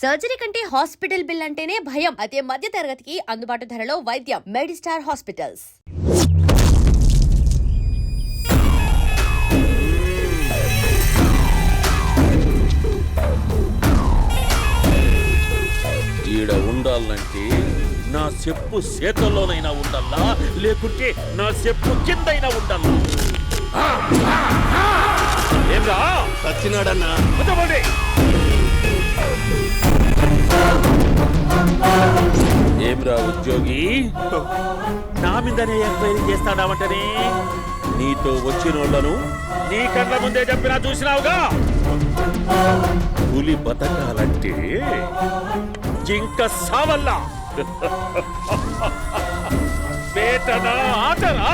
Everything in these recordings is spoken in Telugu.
సర్జరీ కంటే హాస్పిటల్ బిల్ అంటేనే భయం. అదే మధ్య తరగతికి అందుబాటు ధరలో వైద్యం. Medistar hospitals. ఈడ ఉండాలంటే నా చెప్పు చేతల్లోనైనా ఉండాలా, లేకుంటే నా చెప్పు కిందైనా ఉండాలా. ఏంరా సచ్చినాడన్నా? ఏమ్రా ఉద్యోగి, నా మీదనే ఎంక్వైరీ చేస్తాడావంటనే? నీతో వచ్చినోళ్లను నీ కళ్ళ ముందే చెప్పినా చూసినావుగా. పులి బతకాలంటే జింక సావల్లా. పేటనా ఆటనా?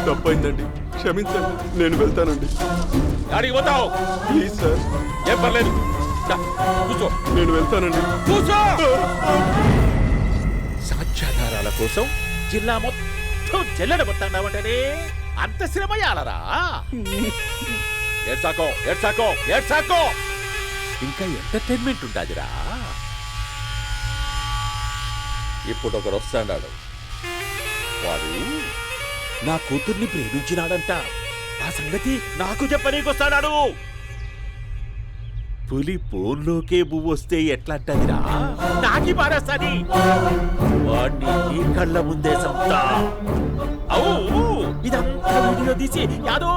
తప్పైందండి, క్షమించండి. నేను వెళ్తానండి. అడిగి పోతావు? Please sir. ఏం పర్లేదు, కూర్చో. నేను వెళ్తానండి. కూర్చో. సాక్ష్యాధారాల కోసం జిల్లా మొత్తం చెల్లెడబొట్టావంటనే అంత శ్రమయాలరా? ఏడ్సాకో ఏడ్సాకో ఏడ్సాకో, ఇంకా ఎంటర్టైన్మెంట్ ఉండాదిరా. ఇప్పుడు ఒకరు వస్తాడాడు. వాడు నా కూతుర్ని ప్రేమించినాడంట. ఆ సంగతి నాకు చెప్పనీకొస్తాడాడు. పులి పోన్లోకే పువ్వు వస్తే ఎట్లాంటదిరా? నాకి పారేస్తాది. వాడిని నీ కళ్ళ ముందే సంతా. అవు ఇదంతా వీడియో తీసి యాదో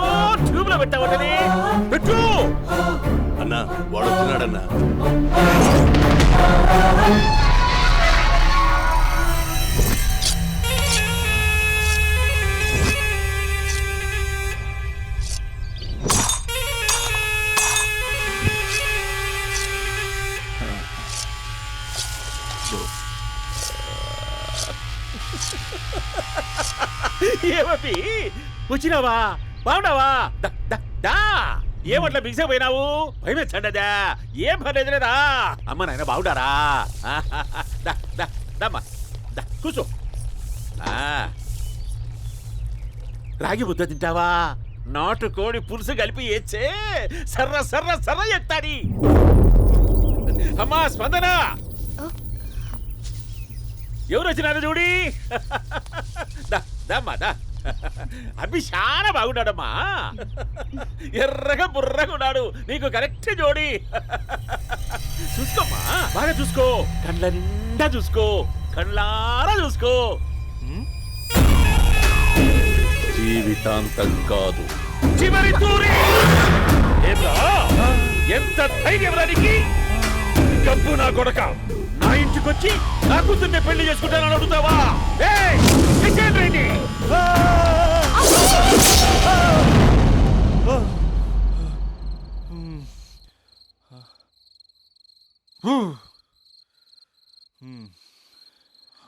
ట్యూబ్ లో పెట్టావటనే. పెట్టు అన్నా, వాడు వచ్చినాడన్నా. ఏమీ వచ్చినావా? బాగున్నావా? ఏమట్లా బిగిసే పోయినావు? భయమేచ్చండదా? ఏం పర్లేదులేదా? అమ్మ నాయన బాగుండారా? కూర్చో. రాగి ముద్ద తింటావా? నాటు కోడి పులుసు కలిపి ఏచ్చే సర్ర సర్ర సర్ర ఎత్తాడి. అమ్మా స్పందన, ఎవరు వచ్చినారు చూడి. అభి చాలా బాగున్నాడమ్మా. ఎర్రగా బుర్రగా ఉన్నాడు. నీకు కరెక్ట్ జోడి. చూసుకోమ్మా, బాగా చూసుకో. కండ్ల నిండా చూసుకో, కళ్ళారా చూసుకో. జీవితాంతం కాదు, చివరి తూరి. ఎంత ధైర్యం రానికి? డబ్బు నా కొడక నా ఇంటికొచ్చి నా కూతుర్ని పెళ్లి చేసుకుంటానని అడుగుతావా?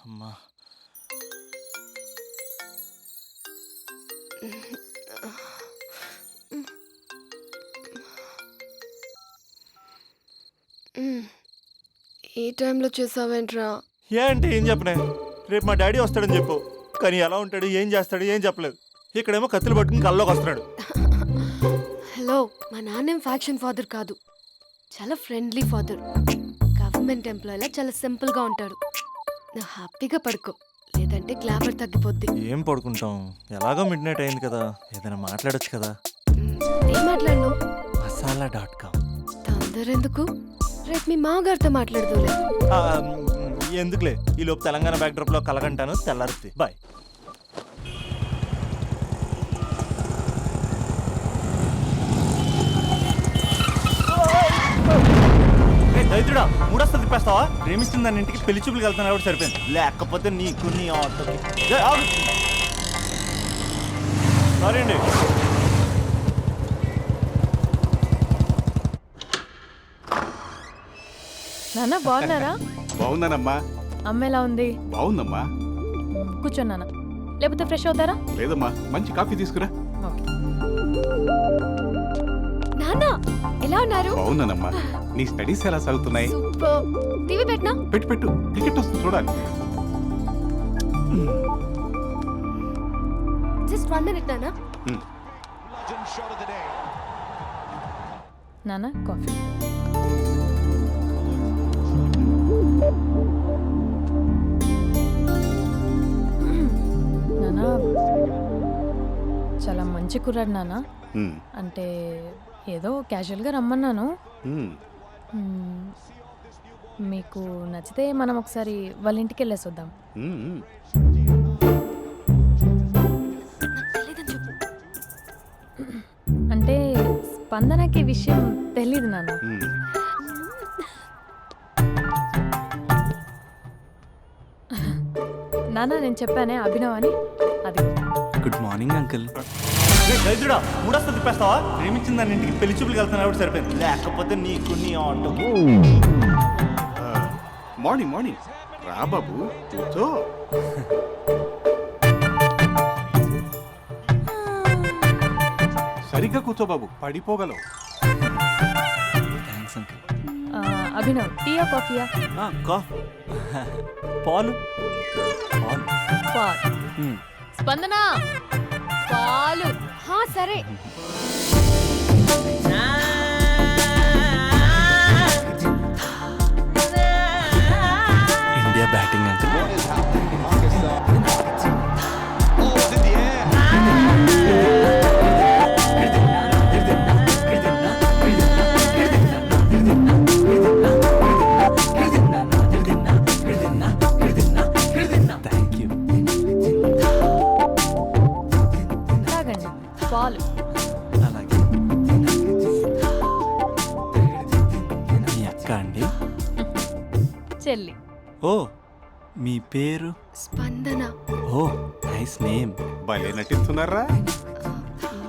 అమ్మా, ఈ టైంలో చేసావేంట్రా? అంటే ఏం చెప్పనే? రేపు మా డాడీ వస్తాడని చెప్పు. కానీ ఎలా ఉంటాడు, ఏం చేస్తాడు ఏం చెప్పలేదు. ఇక్కడేమో కత్తులు పట్టుకుని కల్లోకి వస్తున్నాడు. హలో, మా నాన్నేం ఫ్యాక్షన్ ఫాదర్ కాదు, చాలా ఫ్రెండ్లీ ఫాదర్. గవర్నమెంట్ ఎంప్లాయీలా చాలా సింపుల్ గా ఉంటాడు. నువ్వు హ్యాపీగా పడుకో, లేదంటే గ్లామర్ తగ్గిపోద్ది. ఏం పడుకుంటాం, ఎలాగో మిడ్ నైట్ అయింది కదా, ఏదైనా మాట్లాడొచ్చు కదా. ఏం మాట్లాడను? masala.com. తొందర ఎందుకు? రేపు మీ మామగారితో మాట్లాడదులే. ఎందుకులే, ఈ లోపు తెలంగాణ బ్యాక్డ్రాప్ లో కలగంటాను. తెల్లారుద్ది. బాయ్. దైత్రుడా, మూడొస్తా తిప్పేస్తావా? ప్రేమిస్తుంది దాని ఇంటికి పెళ్లి చూపులు వెళ్తాను కాబట్టి సరిపోయింది. లేకపోతే నీకు నీ ఆటోకి. సారీ అండి. నాన్న బాగున్నారా? బాగున్నానమ్మా. అమ్మ ఎలా ఉంది? బాగుందమ్మా. కూర్చోండి నాన్న, లేకపోతే ఫ్రెష్ అవుతారా? లేదమ్మా, మంచి కాఫీ తీసుకురా. నాన్న ఎలా ఉన్నారు? బాగున్నానమ్మా. నీ స్టడీస్ ఎలా సాగుతున్నాయి? సూపర్. టీవీ పెట్టనా? పెట్టు, క్రికెట్ వస్తుంది చూడాలి. జస్ట్ 1 minute నాన్న. నాన్న కాఫీ. కుర్రాడు నాన్న. మ్మ్. అంటే ఏదో క్యాజువల్గా రమ్మన్నాను. మ్మ్. మ్మ్. మీకు నచ్చితే మనం ఒకసారి వాళ్ళ ఇంటికి వెళ్ళేసి వద్దాం. మ్మ్. నాకు తెలీదని చెప్పు. అంటే స్పందనకి ఈ విషయం తెలీదు నాన్న. మ్మ్. నాన్న నేను చెప్పానే అభినవ్ అని, అది గుడ్ మార్నింగ్ అంకుల్. దరిద్రుడా మూడొస్తా తిప్పేస్తావా? ప్రేమించిన దాని ఇంటికి పెళ్లి చూపులకు వెళ్తాను కాబట్టి సరిపోయింది, లేకపోతే నీకు నీ ఆటోకి. మార్నింగ్ మార్నింగ్ రా బాబు కూర్చో. సరిగ్గా కూర్చో బాబు, పడిపోగలవు. Thanks uncle. అభినవ్ టీయా కాఫీయా? పాలు పాలు. పాల్. స్పందన పాలు. హా సరే. India batting uncle. Thank you. తాగండి పాలు. అలాగే. మీ అక్క అండి? చెల్లి. ఓ మీ పేరు? స్పందన. ఓ నైస్ నేమ్. భలే నటిస్తున్నారా?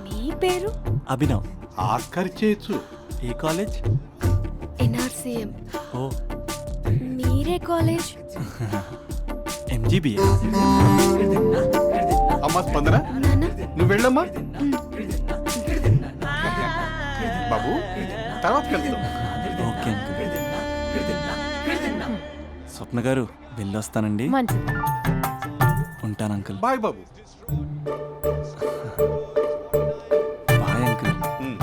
మీ పేరు? అభినవ్. ఆస్కర్ చేయొచ్చు. ఏ కాలేజ్? ఎన్ఆర్సీఎం. ఓ మీరే కాలేజ్? ఎంజీబీఏ. అమ్మా స్పందన, నాన్న. నువ్వు వెళ్ళమ్మా. బాబు తర్వాత వెళ్తాం. Okay uncle. స్వప్న గారు వెళ్ళొస్తానండి. మంచిది. ఉంటాను అంకుల్. బాయ్ బాబు. Bye uncle. మ్మ్.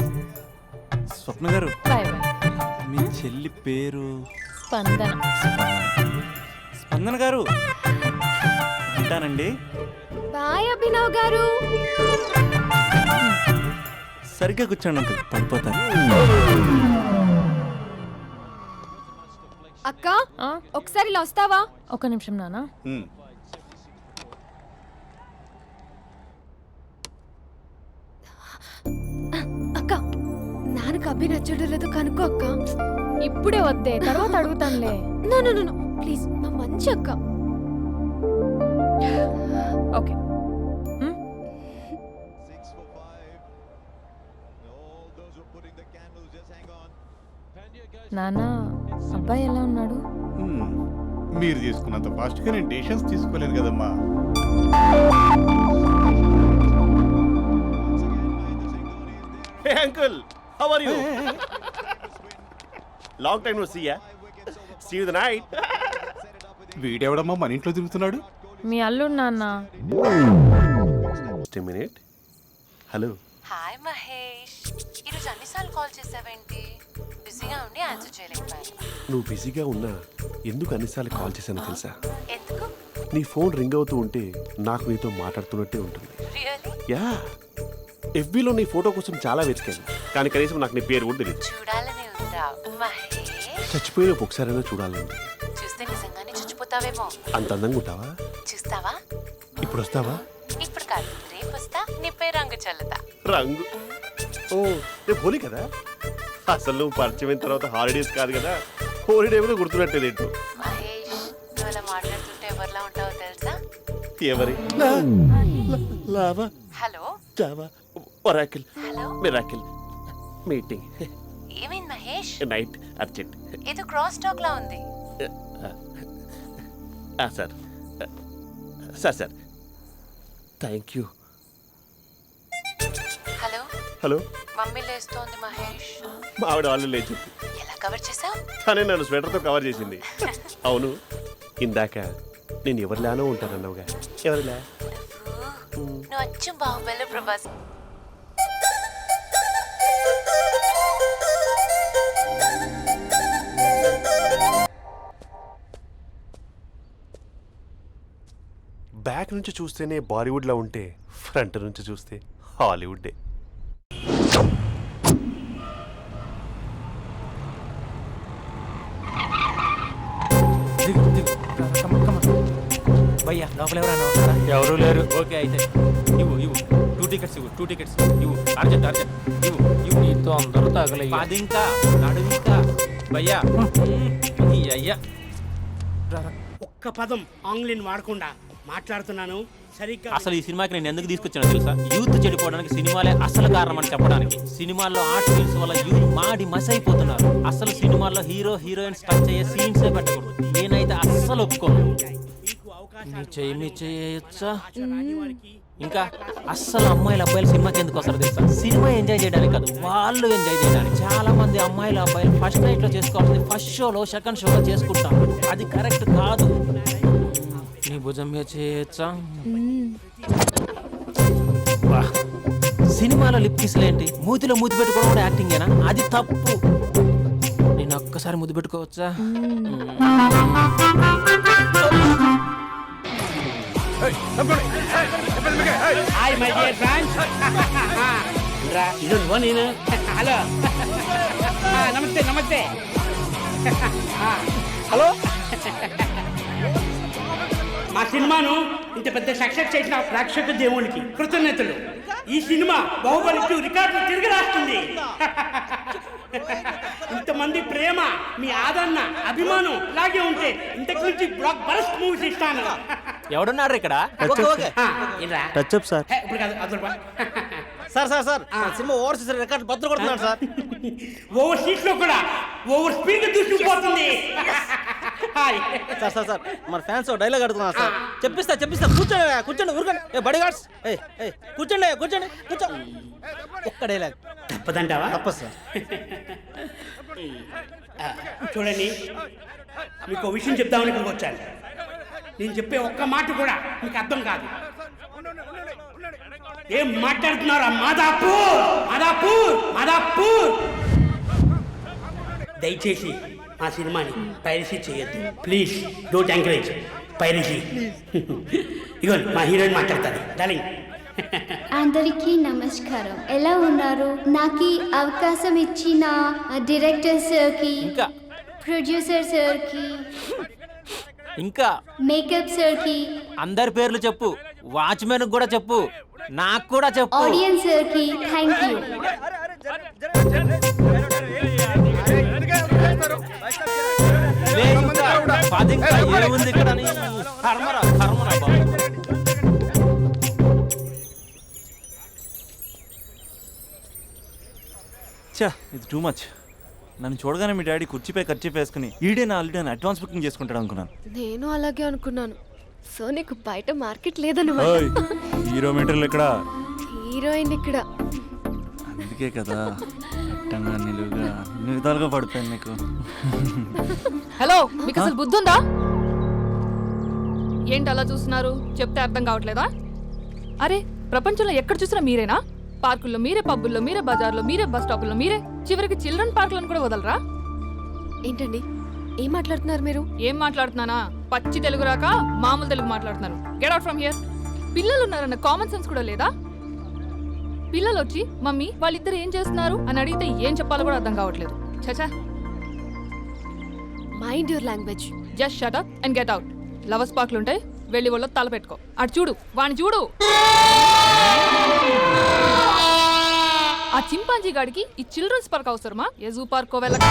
Swapna garu bye bye. మీ చెల్లి పేరు? స్పందన. స్పందన గారు ఉంటానండి. బాయ్ అభినవ్ గారు. సరిగ్గా కూర్చోండి అంకుల్, పడిపోతారు. అక్క ఆ, ఒకసారి ఇలా వస్తావా? ఒక్క నిమిషం నాన్న. మ్మ్. అక్క నాన్నకు అభి నచ్చడం లేదో కనుక్కో అక్క. ఇప్పుడే వద్దే, తర్వాత అడుగుతానులే. No no no no please, నా మంచి అక్క. ఓకే. నాన్న అబ్బాయి ఎలా ఉన్నాడు? మ్మ్. మీరు తీసుకున్నంత ఫాస్ట్గా నేను డెసిషన్స్ తీసుకోలేదు కదమ్మా. Hey uncle, how are you? Long time no see ya. See you the night. వీడెవడమ్మా మన ఇంట్లో తిరుగుతున్నాడు? మీ అల్లుడు నాన్న. Just minute. Hello. Hi Mahesh, ఈరోజు అన్నిసార్లు కాల్ చేసావేంటి? బిజీగా ఉండి ఆన్సర్ చేయలేకపోయాను. నువ్వు బిజీగా ఉన్నా ఎందుకు అన్నిసార్లు కాల్ చేశానో తెలుసా? ఎందుకు? నీ ఫోన్ రింగ్ అవుతూ ఉంటే నాకు నీతో మాట్లాడుతున్నట్టే ఉంటుంది. రియల్లీ? యా, ఎఫ్బీలో నీ ఫోటో కోసం చాలా వెతికాను, కానీ కనీసం నాకు నీ పేరు కూడా తెలియదు. చూడాలని ఉందా మహేష్? చచ్చిపోయిన ఒకసారైనా చూడాలండి. చూస్తే నిజంగానే చచ్చిపోతావేమో. అంత అందంగా ఉంటావా? చూస్తావా? ఇప్పుడు వస్తావా? ఇప్పుడు కాదు, రేపు వస్తా, నీపై రంగు చల్లుతా. రంగు? ఓ రేపు హోలీ కదా. అసలు నువ్వు పరిచయం అయిన తర్వాత హాలిడేస్ కాదు కదా, హోలిడే కూడా గుర్తున్నట్టేది ఏంటో. మహేష్, నువ్వు అలా మాట్లాడుతుంటే ఎవరిలా ఉంటావో తెలుసా? ఎవరి? Lava, hello java, oracle, hello, miracle, meeting, ఏమైంది మహేష్? Night, urgent. ఏదో క్రాస్ టాక్ లా ఉంది. Sir sir sir thank you. Hello, hello, mummy లేస్తోంది మహేష్. మా ఆవిడ వాళ్ళు లేచి ఎలా కవర్ చేసావు? తనే నన్ను స్వెటర్తో కవర్ చేసింది. అవును, ఇందాక నేను ఎవరిలానో ఉంటానన్నావుగా, ఎవరిలా? నువ్వు అచ్చం బాహుబలి ప్రభాస్. బ్యాక్ నుంచి చూస్తేనే బాలీవుడ్లో ఉంటే ఫ్రంట్ నుంచి చూస్తే హాలీవుడ్డే. భయ్యా లోపల ఎవరైనా ఉన్నారా? ఎవరూ లేరు. ఓకే అయితే ఇవ్వు 2 టికెట్స్ ఇవ్వు 2 టికెట్స్ ఇవ్వు అర్జెంట్ ఇవ్వు నీతో అందరూ తగలయ్యా. 10 ఇంకా నడుము ఇంకా భయ్యా ఈ అయ్యా ఒక్క పదం ఆంగ్లీన్ వాడకుండా మాట్లాడుతున్నాను సరిగ్గా అసలు ఈ సినిమాకి నేను ఎందుకు తీసుకొచ్చానో తెలుసా? యూత్ చెడిపోవడానికి సినిమాలే అసలు కారణం అని చెప్పడానికి. సినిమాల్లో ఆర్ట్ ఫిల్మ్స్ వల్ల యూత్ మాడి మస్ అయిపోతున్నారు. అసలు సినిమాల్లో హీరో హీరోయిన్స్ టచ్ అయ్యే సీన్సే పెట్టకూడదు. నేనైతే అస్సలు ఒప్పుకోను. మీకు అవకాశం మీ చేయొచ్చా? ఇంకా అస్సలు అమ్మాయిలు అబ్బాయిలు సినిమాకి ఎందుకు వస్తారు తెలుసా? సినిమా ఎంజాయ్ చేయడానికి కాదు, వాళ్ళు ఎంజాయ్ చేయడానికి. చాలా మంది అమ్మాయిలు అబ్బాయిలు ఫస్ట్ నైట్ లో చేసుకోవాల్సింది ఫస్ట్ షోలో సెకండ్ షోలో చేసుకుంటాం. అది కరెక్ట్ కాదు. నీ భుజం మీద చేయొచ్చా? వా. సినిమాలో లిప్ కిస్లేంటి? మూతిలో మూతి పెట్టుకోవడం కూడా యాక్టింగేనా? అది తప్పు. నేను ఒక్కసారి ముద్దు పెట్టుకోవచ్చా? హాయ్ మై డియర్ ఫ్రెండ్స్ ఇది నేను హలో నమస్తే నమస్తే హలో మా సినిమాను ఇంత పెద్ద సక్సెస్ చేసిన ప్రేక్షక దేవునికి కృతజ్ఞతలు. ఈ సినిమా బాహుబలి 2 రికార్డులు తిరిగి రాస్తుంది. ఇంతమంది ప్రేమ, మీ ఆదరణ, అభిమానం ఇలాగే ఉంటే ఇంతకు నుంచి బ్లాక్ బరస్ట్ మూవీస్ ఇస్తాను. ఎవడున్నారు ఇక్కడ? Touch up sir. ఇప్పుడు కాదు అదొక సార్ సినిమా ఓవర్సీస్ రికార్డ్ బద్దలు కొడుతున్నాడు సార్. ఓవర్ సీట్ లో కూడా ఓవర్ స్పీడ్ దూసుకుపోతుంది. సార్ మన ఫ్యాన్స్ డైలాగ్ అడుగుతున్నారు సార్. చెప్పిస్తా కూర్చోండి ఊరుకోండి. బడి గార్డ్స్ కూర్చోండి కూర్చో. ఒక్క డైలాగ్ తప్పదంటావా? తప్పదు సార్. చూడండి, మీకు ఒక విషయం చెప్దామని ఇక్కడికి వచ్చాను. నేను చెప్పే ఒక్క మాట కూడా మీకు అర్థం కాదు. ఏం మాట్లాడుతున్నారా? మాదాపూర్. దయచేసి మా సినిమాని పైరసీ చేయొద్దు ప్లీజ్. Don't encourage piracy. ఇగోండి మా హీరోయిన్ మాట్లాడతారు. డార్లింగ్. అందరికీ నమస్కారం. ఎలా ఉన్నారు? నాకు ఈ అవకాశం ఇచ్చిన డైరెక్టర్ సార్కి, ఇంకా ప్రొడ్యూసర్ సార్కి, ఇంకా మేకప్ సార్కి, అందరి పేర్లు చెప్పు. వాచ్మెన్ కూడా చెప్పు, నాకు కూడా చెప్పు. ఆడియన్స్ సార్కి థ్యాంక్ యూ. లే ఇంకా, 10 ఇంకా ఏముంది ఇక్కడ అని? కర్మరా బాబు. చా ఇది టూ మచ్. నన్ను చూడగానే మీ డాడీ కుర్చీపై ఖర్చు వేసుకుని ఈడే నా ఆల్రెడీ అని అడ్వాన్స్ బుకింగ్ చేసుకుంటాడు అనుకున్నాను. నేను అలాగే అనుకున్నాను. సో నీకు బయట మార్కెట్ లేదన్నమాట. ఓయ్, హీరో మీటర్లు ఇక్కడ. హీరోయిన్ ఇక్కడ. అందుకే కదా అట్టంగా నిలువుగా అన్ని విధాలుగా పడిపోయాను నీకు. హలో, మీకు అసలు బుద్ధి ఉందా? ఏంటి అలా చూస్తున్నారు? చెప్తే అర్థం కావట్లేదా? అరే, ప్రపంచంలో ఎక్కడ చూసినా మీరేనా? పార్కుల్లో మీరే, పబ్బుల్లో మీరే, బజార్లో మీరే, బస్ స్టాపుల్లో మీరే, చివరికి చిల్డ్రన్ పార్కులను కూడా వదలరా? ఏంటండి ఏం మాట్లాడుతున్నారు మీరు? ఏం మాట్లాడుతున్నానా? పచ్చి తెలుగు రాక మామూలు తెలుగు మాట్లాడుతున్నాను. Get out from here. పిల్లలు ఉన్నారన్న కామన్ సెన్స్ కూడా లేదా? పిల్లలు వచ్చి మమ్మీ వాళ్ళిద్దరు ఏం చేస్తున్నారు అని అడిగితే ఏం చెప్పాలో కూడా అర్థం కావట్లేదు. చచా. Mind your language. Just shut up and get out. Lovers పార్క్లు ఉంటాయి, వెళ్ళి వాళ్ళ తల పెట్టుకో. అటు చూడు, వాణ్ణి చూడు. ఆ చింపాంజీ గాడికి ఈ చిల్డ్రన్స్ పార్క్ అవసరమా? ఏ జూ పార్కో వెళ్ళక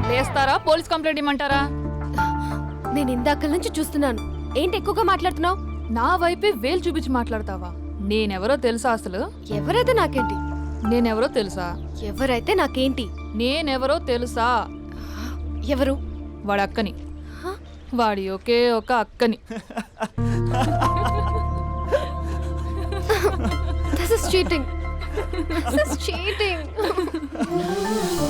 లేస్తారా? పోలీస్ కంప్లైంట్ ఇమ్మంటారా? నేను ఇందాక నుంచి చూస్తున్నాను. ఏంటి ఎక్కువగా మాట్లాడుతున్నావు? నా వైపే వేలు చూపించి మాట్లాడతావా? నేనెవరో తెలుసా? అసలు ఎవరైతే నాకేంటి? నేనెవరో తెలుసా? ఎవరైతే నాకేంటి? నేనెవరో తెలుసా? ఎవరు? వాడి అక్కని. వాడి ఒకే ఒక అక్కని. This is cheating. This is cheating.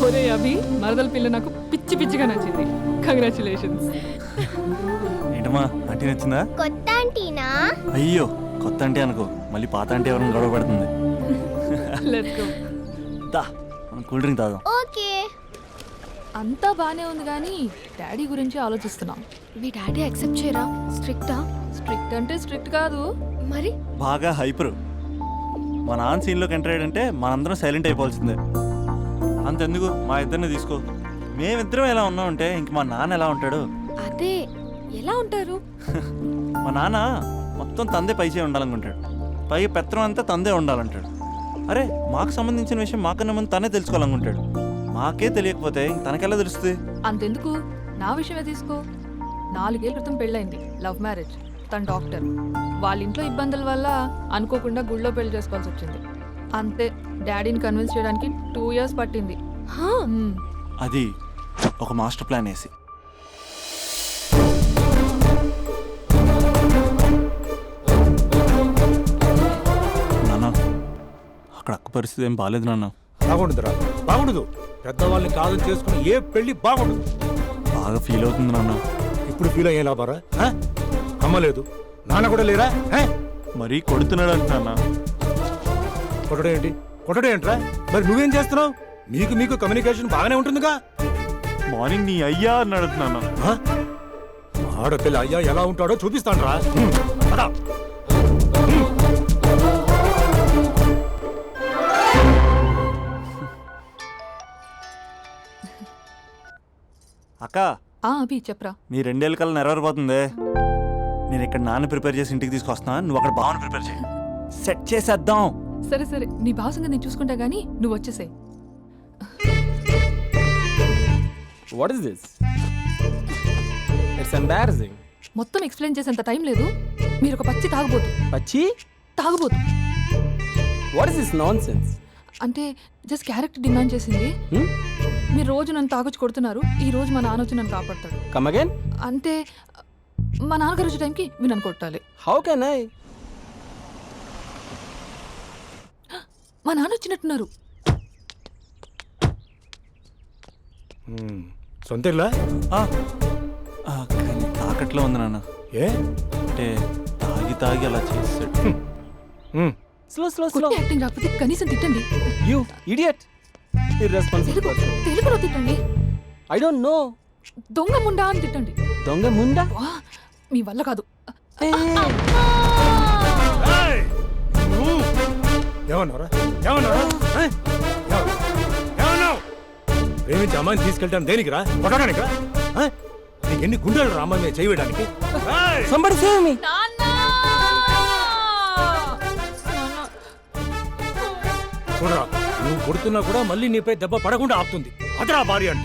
ఒరే అభి, మరదల పిల్ల నాకు పిచ్చి పిచ్చిగా నచ్చింది. కంగ్రాచులేషన్స్. ఏంటమ్మా ఆంటీ నచ్చిందా? కొత్త ఆంటీనా? అయ్యో, కొత్త అంటే అనుకో, మళ్ళీ పాత అంటే ఎవరైనా గొడవ పడుతుంది. Let's go. దా మనం కూల్ డ్రింక్ తాదాం. ఓకే. అంతా బానే ఉంది కానీ డాడీ గురించి ఆలోచిస్తున్నాం. మీ డాడీ యాక్సెప్ట్ చేయరా? స్ట్రిక్టా? స్ట్రిక్ట్ అంటే స్ట్రిక్ట్ కాదు మరి. బాగా హైపర్. మా నాన్న సీన్లోకి ఎంటర్ అయ్యాడంటే మనందరం సైలెంట్ అయిపోవాల్సిందే. అంతెందుకు, మా ఇద్దరిని తీసుకో. మేమిద్దరం ఎలా ఉన్నామంటే ఇంక మా నాన్న ఎలా ఉంటాడు? అదే ఎలా ఉంటారు? మా నాన్న మొత్తం తందే పైచే ఉండాలనుకుంటాడు, పైగా పెత్తనం అంతా తందే ఉండాలంటాడు. అరే మాకు సంబంధించిన విషయం మాకన్నా ముందు తనే తెలుసుకోవాలనుకుంటాడు. మాకే తెలియకపోతే తనకెలా తెలుస్తుంది? అంతెందుకు, నా విషయమే తీసుకో. 4 ఏళ్ల క్రితం పెళ్ళైంది, లవ్ మ్యారేజ్. తన డాక్టర్. వాళ్ళ ఇంట్లో ఇబ్బందుల వల్ల అనుకోకుండా గుళ్ళో పెళ్లి చేసుకోవాల్సి వచ్చింది. అంతే, డాడీని కన్విన్స్ చేయడానికి 2 years పట్టింది. అది ఒక మాస్టర్ ప్లాన్ వేసి. నాన్న అక్కడ అక్క పరిస్థితి ఏం బాగాలేదు నాన్న. బాగుండదురా, బాగుండదు. పెద్దవాళ్ళని కాదని చేసుకుని ఏ పెళ్లి బాగుండదు. బాగా ఫీల్ అవుతుంది నాన్న. ఇప్పుడు ఫీల్ అయ్యే లాభారా? అమ్మ లేదు, నాన్న కూడా లేరా? మరీ కొడుతున్నాడు అంటున్నా. కొట్టడం ఏంటి? కొట్టడం ఏంట్రా? మరి నువ్వేం చేస్తున్నావు? మీకు కమ్యూనికేషన్ బాగానే ఉంటుందిగా. మార్నింగ్ నీ అయ్యా అని అడుగుతున్నాను. ఆడపిల్ల అయ్యా ఎలా ఉంటాడో చూపిస్తాను రా. అక్క అభి చెప్పరా. నీ 2 ఏళ్ళ కల్లా నెరవేరిపోతుంది. నేను ఇక్కడ నాన్న ప్రిపేర్ చేసి ఇంటికి తీసుకొస్తున్నా, నువ్వు అక్కడ బావని ప్రిపేర్ చేయి. సెట్ చేసేద్దాం. సరే సరే, నీ భాసంగా నేను చూసుకుంటా గానీ నువ్వు వచ్చేసాయి. What is this? It's embarrassing. మొత్తం ఎక్స్ప్లెయిన్ చేసేంత టైం లేదు. మీరు ఒక పచ్చి తాగుబోతు. పచ్చి తాగుబోతు వాట్ ఇస్ దిస్ నాన్సెన్స్? అంటే జస్ట్ క్యారెక్టర్ డిమాండ్ చేసింది. మీరు రోజు నన్ను తాగొచ్చి కొడుతున్నారు, ఈ రోజు మా నాన్న వచ్చి నన్ను కాపాడతాడు. Come again. అంటే మా నాన్నగారు వచ్చే టైంకి మీరు నన్ను కొట్టాలి. How can I? మా నాన్న వచ్చినట్టున్నారు. సొంత ఇల్లా? కానీ తాకట్లో ఉంది నాన్న. ఏ అంటే తాగి తాగి అలా చేస్తాడు. Slow slow slow. కొట్టి యాక్టింగ్ రాకపోతే కనీసం తిట్టండి. You idiot. Irresponsible person. తెలుగులో తిట్టండి. I don't know. దొంగ ముండా అని తిట్టండి. దొంగ ముండా? మీ వల్ల కాదు. ఏమన్నారా? ప్రేమించి అమ్మాయిని తీసుకెళ్ళడానికి దేనికిరా? కొట్టడానికిరా? నీకు ఎన్ని గుండెలు రా అమ్మాయి మీద చేయడానికి? Somebody save me. చూడరా, నువ్వు కొడుతున్నా కూడా మళ్ళీ నీపై దెబ్బ పడకుండా ఆపుతుంది. అదరా భార్య అంటే.